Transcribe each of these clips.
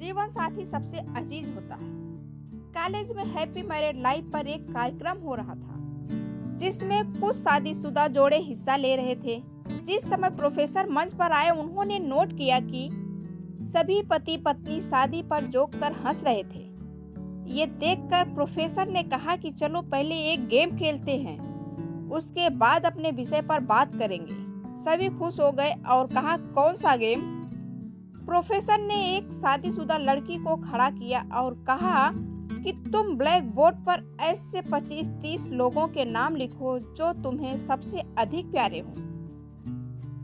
जीवन साथी सबसे अजीज होता है। कॉलेज में हैप्पी मैरिड लाइफ पर एक कार्यक्रम हो रहा था जिसमें कुछ शादीशुदा जोड़े हिस्सा ले रहे थे। जिस समय प्रोफेसर मंच पर आए उन्होंने नोट किया कि सभी पति पत्नी शादी पर जोक कर हंस रहे थे। ये देखकर प्रोफेसर ने कहा कि चलो पहले एक गेम खेलते हैं, उसके बाद अपने विषय पर बात करेंगे। सभी खुश हो गए और कहा कौन सा गेम। प्रोफेसर ने एक शादीशुदा लड़की को खड़ा किया और कहा कि तुम ब्लैक बोर्ड पर ऐसे 25-30 लोगों के नाम लिखो जो तुम्हें सबसे अधिक प्यारे हों।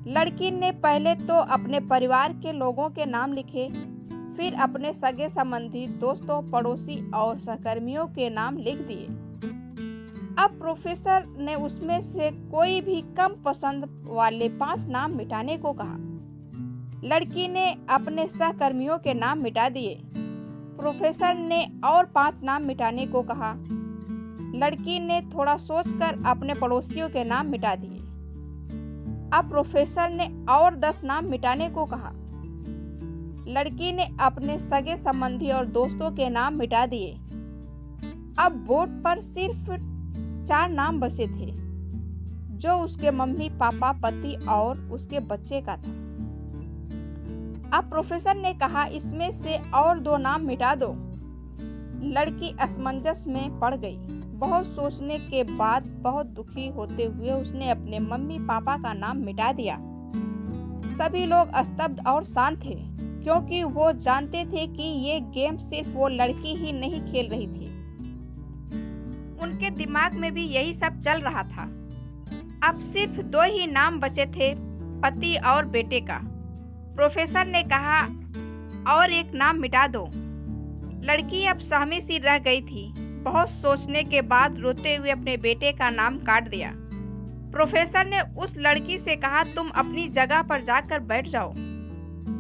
लड़की ने पहले तो अपने परिवार के लोगों के नाम लिखे, फिर अपने सगे संबंधी, दोस्तों, पड़ोसी और सहकर्मियों के नाम लिख दिए। अब प्रोफेसर ने उसमें से कोई भी कम पसंद वाले 5 नाम मिटाने को कहा। लड़की ने अपने सहकर्मियों के नाम मिटा दिए। प्रोफेसर ने और 5 नाम मिटाने को कहा। लड़की ने थोड़ा सोचकर अपने पड़ोसियों के नाम मिटा दिए। अब प्रोफेसर ने और 10 नाम मिटाने को कहा। लड़की ने अपने सगे संबंधी और दोस्तों के नाम मिटा दिए। अब बोर्ड पर सिर्फ 4 नाम बचे थे, जो उसके मम्मी पापा, पति और उसके बच्चे का था। अब प्रोफेसर ने कहा इसमें से और 2 नाम मिटा दो। लड़की असमंजस में पड़ गई। बहुत सोचने के बाद बहुत दुखी होते हुए उसने अपने मम्मी पापा का नाम मिटा दिया। सभी लोग स्तब्ध और शांत थे, क्योंकि वो जानते थे कि ये गेम सिर्फ वो लड़की ही नहीं खेल रही थी। उनके दिमाग में भी यही सब चल रहा था। अब सिर्फ 2 ही नाम बचे थे, पति और बेटे का। प्रोफेसर ने कहा और एक नाम मिटा दो। लड़की अब सहमी सी रह गई थी। बहुत सोचने के बाद रोते हुए अपने बेटे का नाम काट दिया। प्रोफेसर ने उस लड़की से कहा तुम अपनी जगह पर जाकर बैठ जाओ,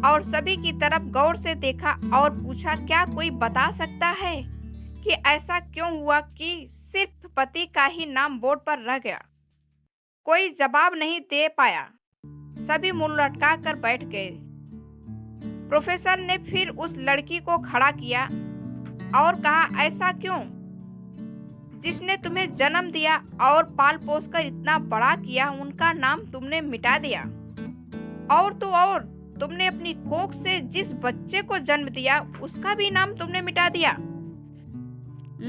और सभी की तरफ गौर से देखा और पूछा क्या कोई बता सकता है कि ऐसा क्यों हुआ कि सिर्फ पति का ही नाम बोर्ड पर रह गया। कोई जवाब नहीं दे पाया। सभी मुंह लटका कर बैठ गए। प्रोफेसर ने फिर उस लड़की को खड़ा किया और कहा ऐसा क्यों? जिसने तुम्हें जन्म दिया और पाल पोस कर इतना बड़ा किया, उनका नाम तुमने मिटा दिया। और तो और तुमने अपनी कोख से जिस बच्चे को जन्म दिया उसका भी नाम तुमने मिटा दिया।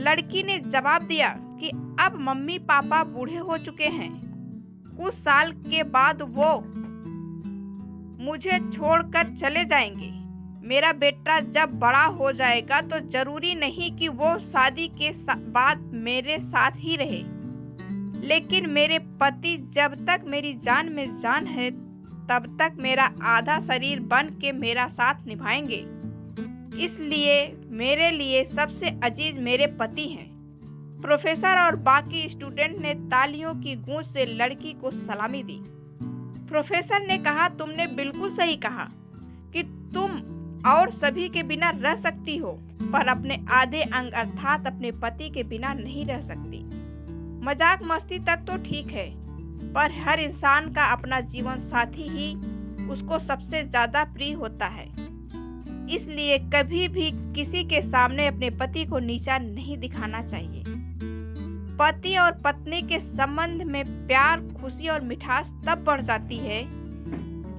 लड़की ने जवाब दिया कि अब मम्मी पापा बूढ़े हो चुके हैं। कुछ साल के बाद वो मुझे छोड़कर चले जाएंगे। मेरा बेटा जब बड़ा हो जाएगा तो जरूरी नहीं कि वो शादी के बाद मेरे साथ ही रहे, लेकिन मेरे पति जब तक मेरी जान में जान है तब तक मेरा आधा शरीर बन के मेरा साथ निभाएंगे। इसलिए मेरे लिए सबसे अजीज मेरे पति हैं। प्रोफेसर और बाकी स्टूडेंट ने तालियों की गूंज से लड़की को सलामी दी। प्रोफेसर ने कहा तुमने बिल्कुल सही कहा कि तुम और सभी के बिना रह सकती हो, पर अपने आधे अंग अर्थात अपने पति के बिना नहीं रह सकती। मजाक मस्ती तक तो ठीक है, पर हर इंसान का अपना जीवन साथी ही उसको सबसे ज्यादा प्रिय होता है। इसलिए कभी भी किसी के सामने अपने पति को नीचा नहीं दिखाना चाहिए। पति और पत्नी के संबंध में प्यार, खुशी और मिठास तब बढ़ जाती है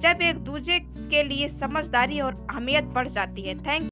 जब एक दूसरे के लिए समझदारी और अहमियत बढ़ जाती है। थैंक